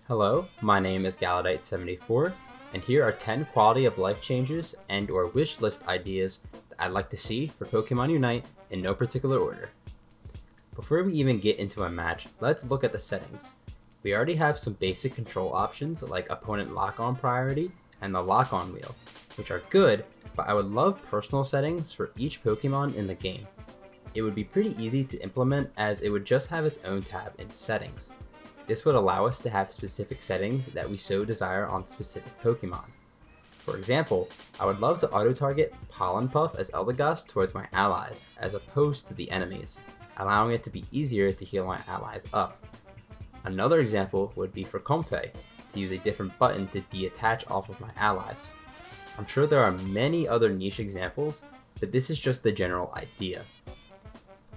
Hello, my name is Galadite74, and here are 10 quality of life changes and or wish list ideas that I'd like to see for Pokemon Unite in no particular order. Before we even get into a match, let's look at the settings. We already have some basic control options like opponent lock-on priority and the lock-on wheel, which are good, but I would love personal settings for each Pokemon in the game. It would be pretty easy to implement as it would just have its own tab in settings. This would allow us to have specific settings that we so desire on specific Pokemon. For example, I would love to auto-target Pollen Puff as Eldegoss towards my allies, as opposed to the enemies, allowing it to be easier to heal my allies up. Another example would be for Comfey, to use a different button to detach off of my allies. I'm sure there are many other niche examples, but this is just the general idea.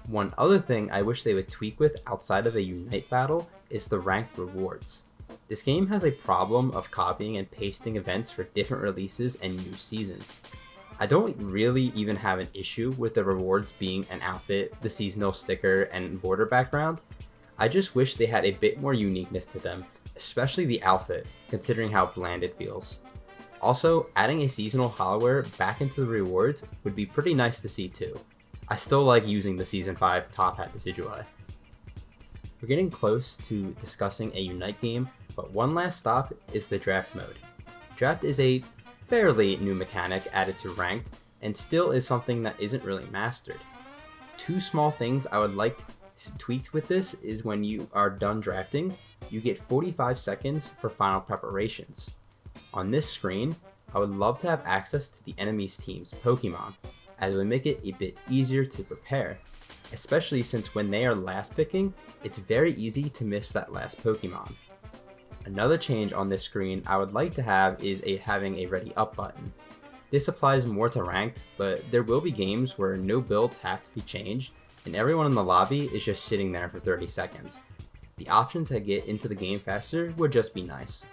One other thing I wish they would tweak with outside of a Unite battle is the ranked rewards. This game has a problem of copying and pasting events for different releases and new seasons. I don't really even have an issue with the rewards being an outfit, the seasonal sticker, and border background. I just wish they had a bit more uniqueness to them, especially the outfit, considering how bland it feels. Also, adding a seasonal hollowware back into the rewards would be pretty nice to see too. I still like using the Season 5 Top Hat Decidueye. We're getting close to discussing a Unite game, but one last stop is the Draft mode. Draft is a fairly new mechanic added to Ranked, and still is something that isn't really mastered. Two small things I would like tweaked with this is when you are done drafting, you get 45 seconds for final preparations. On this screen, I would love to have access to the enemy's team's Pokemon, as it would make it a bit easier to prepare, especially since when they are last picking, it's very easy to miss that last Pokemon. Another change on this screen I would like to have is having a ready up button. This applies more to ranked, but there will be games where no builds have to be changed and everyone in the lobby is just sitting there for 30 seconds. The option to get into the game faster would just be nice.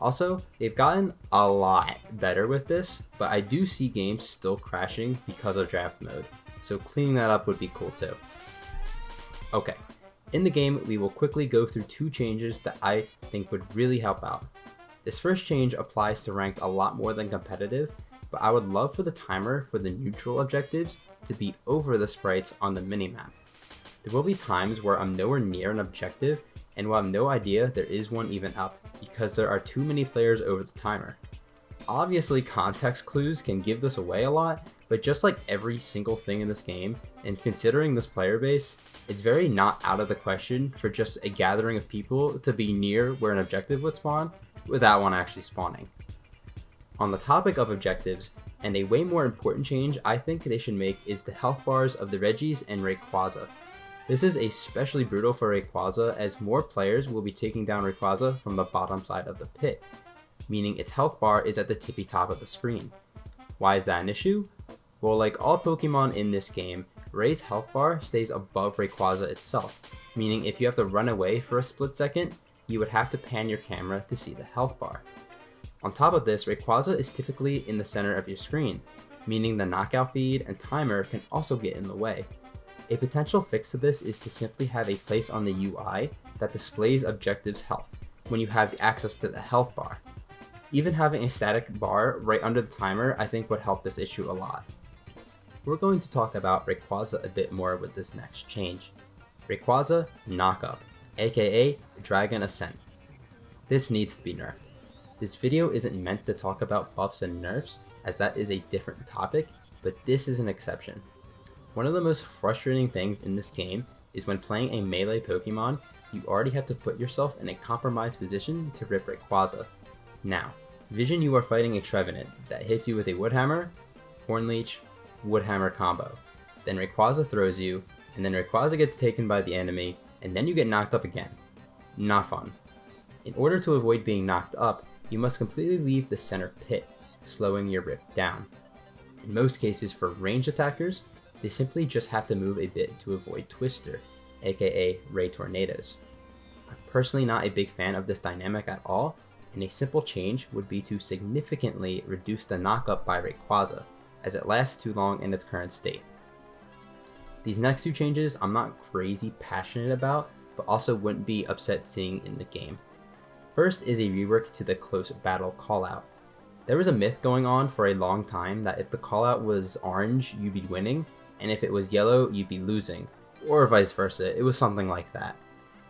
Also, they've gotten a lot better with this, but I do see games still crashing because of draft mode, so cleaning that up would be cool too. Okay, in the game we will quickly go through two changes that I think would really help out. This first change applies to ranked a lot more than competitive, but I would love for the timer for the neutral objectives to be over the sprites on the minimap. There will be times where I'm nowhere near an objective and will have no idea there is one even up because there are too many players over the timer. Obviously, context clues can give this away a lot, but just like every single thing in this game, and considering this player base, it's very not out of the question for just a gathering of people to be near where an objective would spawn without one actually spawning. On the topic of objectives, and a way more important change I think they should make is the health bars of the Regis and Rayquaza. This is especially brutal for Rayquaza as more players will be taking down Rayquaza from the bottom side of the pit, meaning its health bar is at the tippy top of the screen. Why is that an issue? Well, like all Pokemon in this game, Ray's health bar stays above Rayquaza itself, meaning if you have to run away for a split second, you would have to pan your camera to see the health bar. On top of this, Rayquaza is typically in the center of your screen, meaning the knockout feed and timer can also get in the way. A potential fix to this is to simply have a place on the UI that displays objectives health when you have access to the health bar. Even having a static bar right under the timer I think would help this issue a lot. We're going to talk about Rayquaza a bit more with this next change. Rayquaza Knockup, aka Dragon Ascent. This needs to be nerfed. This video isn't meant to talk about buffs and nerfs, as that is a different topic, but this is an exception. One of the most frustrating things in this game is when playing a melee Pokemon, you already have to put yourself in a compromised position to rip Rayquaza. Now, vision you are fighting a Trevenant that hits you with a Wood Hammer, Horn Leech, Wood Hammer combo. Then Rayquaza throws you, and then Rayquaza gets taken by the enemy, and then you get knocked up again. Not fun. In order to avoid being knocked up, you must completely leave the center pit, slowing your rip down. In most cases for ranged attackers, they simply just have to move a bit to avoid Twister, aka Ray Tornadoes. I'm personally not a big fan of this dynamic at all, and a simple change would be to significantly reduce the knockup by Rayquaza, as it lasts too long in its current state. These next two changes I'm not crazy passionate about, but also wouldn't be upset seeing in the game. First is a rework to the close battle callout. There was a myth going on for a long time that if the callout was orange, you'd be winning, and if it was yellow, you'd be losing, or vice versa. It was something like that.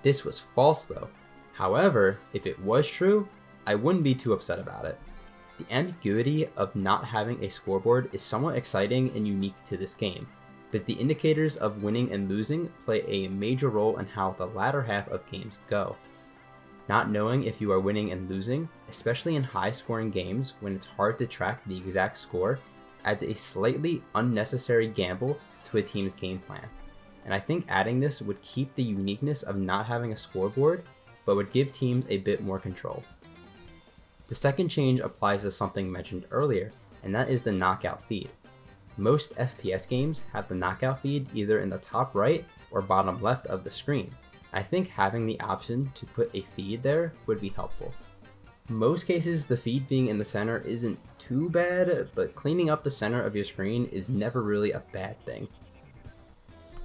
This was false though. However, if it was true, I wouldn't be too upset about it. The ambiguity of not having a scoreboard is somewhat exciting and unique to this game, but the indicators of winning and losing play a major role in how the latter half of games go. Not knowing if you are winning and losing, especially in high-scoring games when it's hard to track the exact score, adds a slightly unnecessary gamble to a team's game plan. And I think adding this would keep the uniqueness of not having a scoreboard, but would give teams a bit more control. The second change applies to something mentioned earlier, and that is the knockout feed. Most FPS games have the knockout feed either in the top right or bottom left of the screen. I think having the option to put a feed there would be helpful. In most cases, the feed being in the center isn't too bad, but cleaning up the center of your screen is never really a bad thing.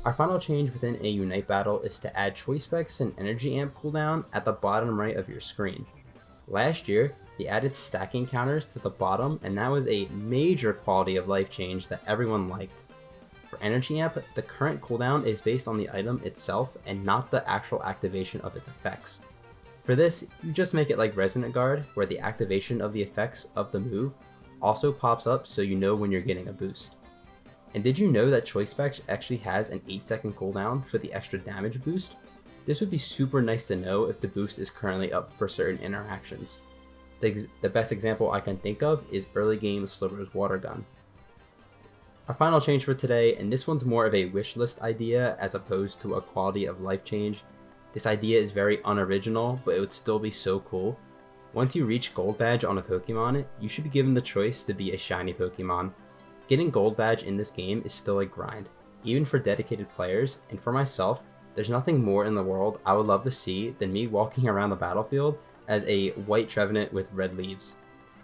Our final change within a Unite battle is to add choice specs and energy amp cooldown at the bottom right of your screen. Last year, they added stacking counters to the bottom, and that was a major quality of life change that everyone liked. For energy amp, the current cooldown is based on the item itself and not the actual activation of its effects. For this, you just make it like Resonant Guard, where the activation of the effects of the move also pops up so you know when you're getting a boost. And did you know that Choice Specs actually has an 8-second cooldown for the extra damage boost? This would be super nice to know if the boost is currently up for certain interactions. The best example I can think of is early game Sliver's Water Gun. Our final change for today, and this one's more of a wish list idea as opposed to a quality of life change. This idea is very unoriginal, but it would still be so cool. Once you reach Gold Badge on a Pokemon, you should be given the choice to be a shiny Pokemon. Getting Gold Badge in this game is still a grind, even for dedicated players, and for myself, there's nothing more in the world I would love to see than me walking around the battlefield as a white Trevenant with red leaves.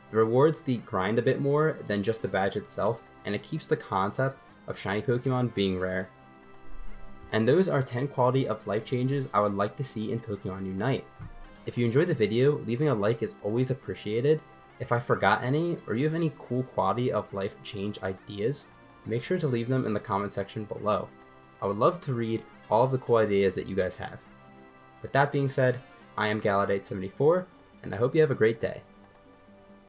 It rewards the grind a bit more than just the badge itself, and it keeps the concept of shiny Pokemon being rare. And those are 10 quality of life changes I would like to see in Pokemon Unite. If you enjoyed the video, leaving a like is always appreciated. If I forgot any, or you have any cool quality of life change ideas, make sure to leave them in the comment section below. I would love to read all of the cool ideas that you guys have. With that being said, I am Galadite74, and I hope you have a great day.